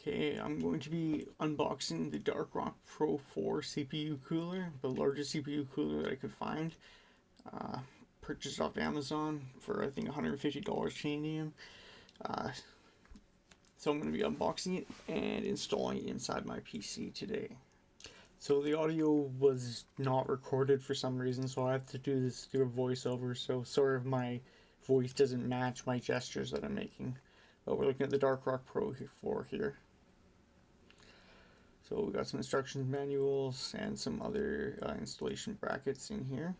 Okay, I'm going to be unboxing the Dark Pro 4 CPU cooler, the largest CPU cooler that I could find. Uh, Purchased off Amazon for I think $150 Canadian. Uh, so I'm going to be unboxing it and installing it inside my PC today. So the audio was not recorded for some reason, so I have to do this through a voiceover, so sort of my voice doesn't match my gestures that I'm making. But we're looking at the Dark Pro 4 here. So we got some instruction manuals and some other installation brackets in here.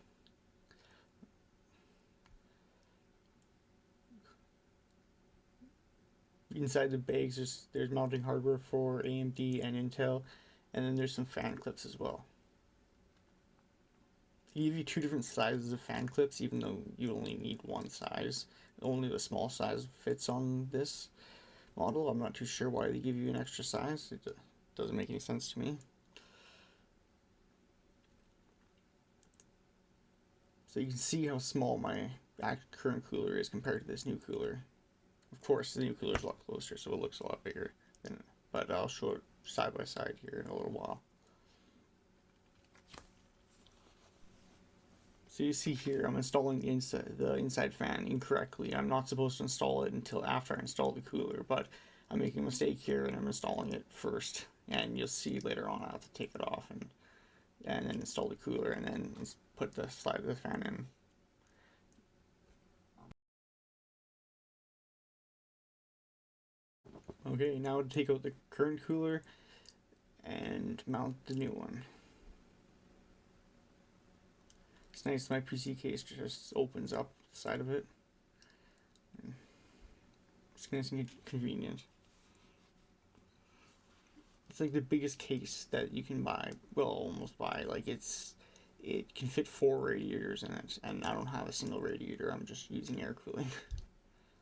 Inside the bags there's mounting hardware for AMD and Intel, and then there's some fan clips as well. They give you two different sizes of fan clips, even though you only need one size. Only the small size fits on this model. I'm not too sure why they give you an extra size. It doesn't make any sense to me. So you can see how small my current cooler is compared to this new cooler. Of course, the new cooler is a lot closer, so it looks a lot bigger. But I'll show it side by side here in a little while. So you see here, I'm installing the inside fan incorrectly. I'm not supposed to install it until after I install the cooler, but I'm making a mistake here and I'm installing it first. And you'll see later on I have to take it off and then install the cooler and then put the slide of the fan in. Okay, now to take out the current cooler and mount the new one. It's nice, my PC case just opens up the side of it. It's nice and convenient. It's like the biggest case that you can buy, well, almost buy. Like it can fit 4 radiators in it, and I don't have a single radiator. I'm just using air cooling.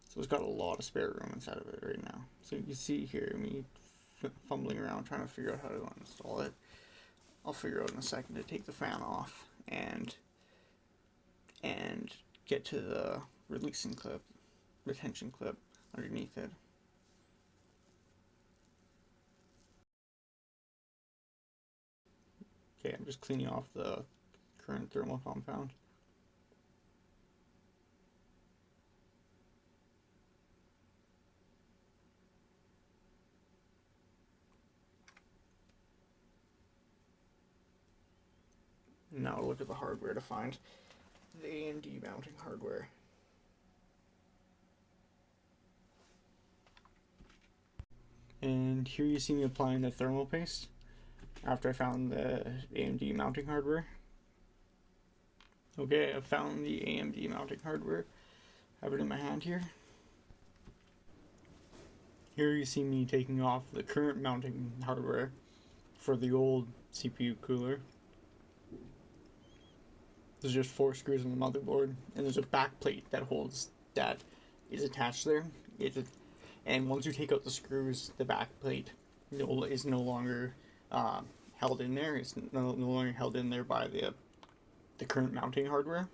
So it's got a lot of spare room inside of it right now. So you can see here me fumbling around trying to figure out how to install it. I'll figure out in a second to take the fan off and get to the retention clip underneath it. Okay, I'm just cleaning off the current thermal compound. Now look at the hardware to find the AMD mounting hardware. And here you see me applying the thermal paste after I found the AMD mounting hardware. Okay, I found the AMD mounting hardware. I have it in my hand here. Here you see me taking off the current mounting hardware for the old CPU cooler. There's just 4 screws on the motherboard, and there's a back plate that is attached there. And once you take out the screws, the back plate is no longer held in there. It's no longer held in there by the current mounting hardware.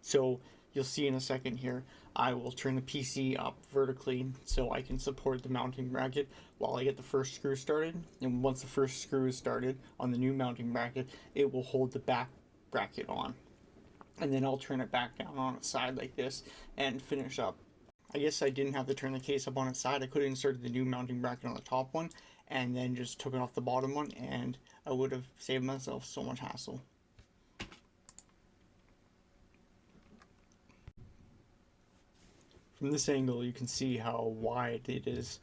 So you'll see in a second here, I will turn the PC up vertically so I can support the mounting bracket while I get the first screw started. And once the first screw is started on the new mounting bracket, it will hold the back bracket on. And then I'll turn it back down on its side like this and finish up. I guess I didn't have to turn the case up on its side. I could have inserted the new mounting bracket on the top one and then just took it off the bottom one, and I would have saved myself so much hassle. From this angle you can see how wide it is.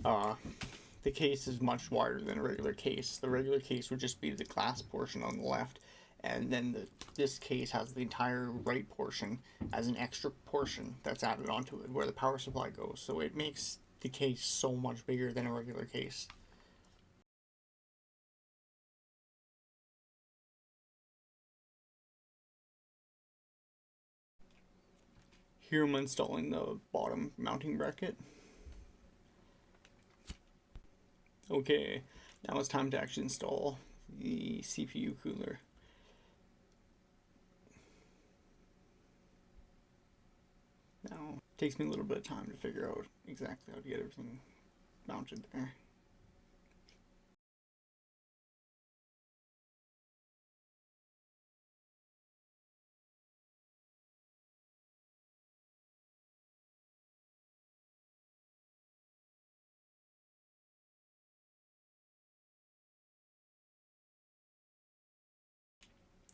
The case is much wider than a regular case. The regular case would just be the glass portion on the left, and then this case has the entire right portion as an extra portion that's added onto it where the power supply goes. So it makes the case so much bigger than a regular case. Here I'm installing the bottom mounting bracket. Okay, now it's time to actually install the CPU cooler. Now, it takes me a little bit of time to figure out exactly how to get everything mounted there.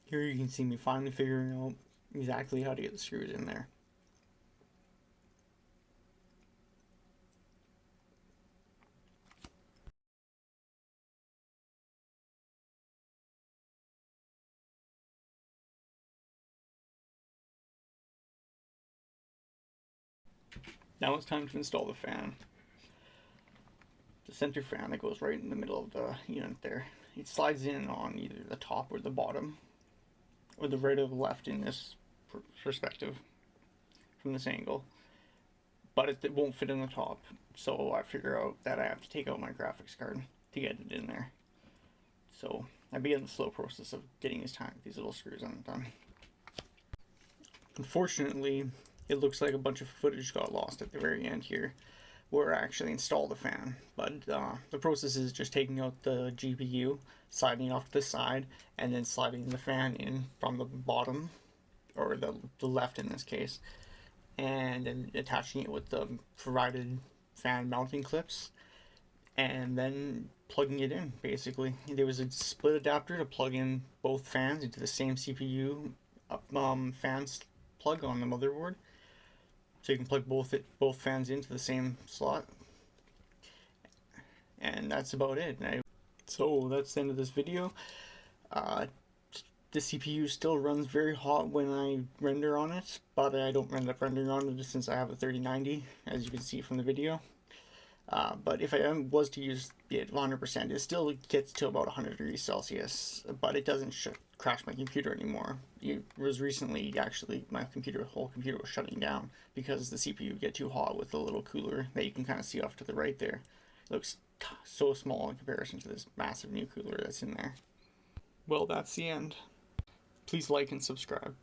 Here you can see me finally figuring out exactly how to get the screws in there. Now it's time to install the fan. The center fan that goes right in the middle of the unit there. It slides in on either the top or the bottom, or the right or the left in this perspective from this angle. But it won't fit in the top, so I figure out that I have to take out my graphics card to get it in there. So I begin the slow process of getting these little screws undone. Unfortunately, it looks like a bunch of footage got lost at the very end here, where I actually installed the fan. But the process is just taking out the GPU, sliding it off to the side, and then sliding the fan in from the bottom, or the left in this case, and then attaching it with the provided fan mounting clips, and then plugging it in. Basically, there was a split adapter to plug in both fans into the same CPU fans plug on the motherboard, so you can plug both fans into the same slot, and that's about it. So that's the end of this video. The CPU still runs very hot when I render on it, but I don't end up rendering on it since I have a 3090, as you can see from the video. But if I was to use it 100%, it still gets to about 100 degrees Celsius, but it doesn't crash my computer anymore. It was recently, actually, my whole computer was shutting down because the CPU would get too hot with the little cooler that you can kind of see off to the right there. It looks so small in comparison to this massive new cooler that's in there. Well, that's the end. Please like and subscribe.